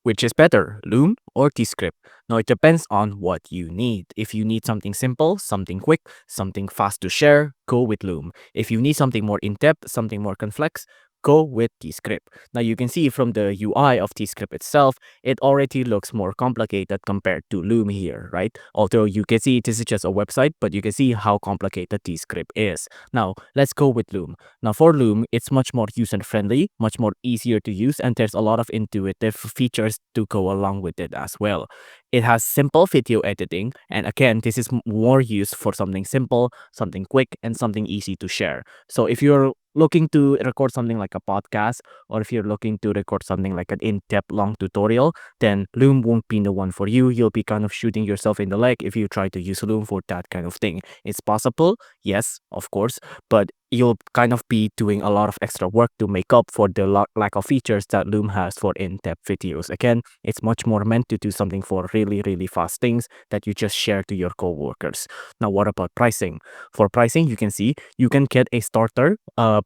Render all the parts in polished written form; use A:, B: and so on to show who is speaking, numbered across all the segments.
A: Which is better, Loom or Descript? Now, it depends on what you need. If you need something simple, something quick, something fast to share, go with Loom. If you need something more in-depth, something more complex, go with Descript. Now, you can see from the UI of Descript itself, it already looks more complicated compared to Loom here, right? Although you can see this is just a website, but you can see how complicated Descript is. Now, let's go with Loom. Now, for Loom, it's much more user-friendly, much more easier to use, and there's a lot of intuitive features to go along with it as well. It has simple video editing, and again, this is more used for something simple, something quick, and something easy to share. So if you're looking to record something like a podcast, or if you're looking to record something like an in-depth long tutorial, then Loom won't be the one for you. You'll be kind of shooting yourself in the leg if you try to use Loom for that kind of thing. It's possible, yes, of course, but you'll kind of be doing a lot of extra work to make up for the lack of features that Loom has for in-depth videos. Again, it's much more meant to do something for really, really fast things that you just share to your coworkers. Now, what about pricing? For pricing, you can see you can get a starter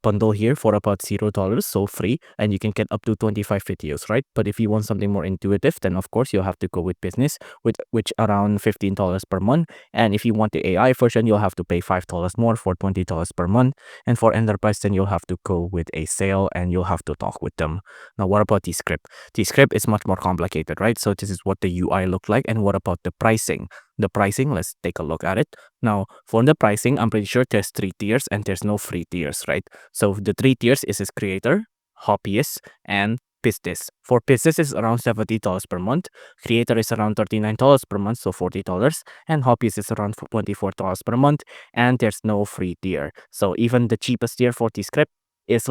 A: bundle here for about $0, so free, and you can get up to 25 videos, right? But if you want something more intuitive, then of course you'll have to go with business, with which around $15 per month. And if you want the AI version, you'll have to pay $5 more for $20 per month. And for enterprise, then you'll have to go with a sale and you'll have to talk with them. Now, what about Descript? Descript is much more complicated, right? So this is what the UI look like. And what about the pricing? The pricing, let's take a look at it. Now, for the pricing, I'm pretty sure there's 3 tiers and there's no free tiers, right? So the 3 tiers is creator, hobbyist, and business. For business is around $70 per month. Creator is around $39 per month, so $40. And hobbyist is around $24 per month. And there's no free tier. So even the cheapest tier for Descript is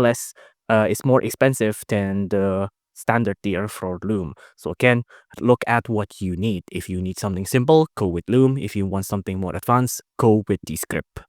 A: is more expensive than the standard tier for Loom. So again, look at what you need. If you need something simple, go with Loom. If you want something more advanced, go with Descript.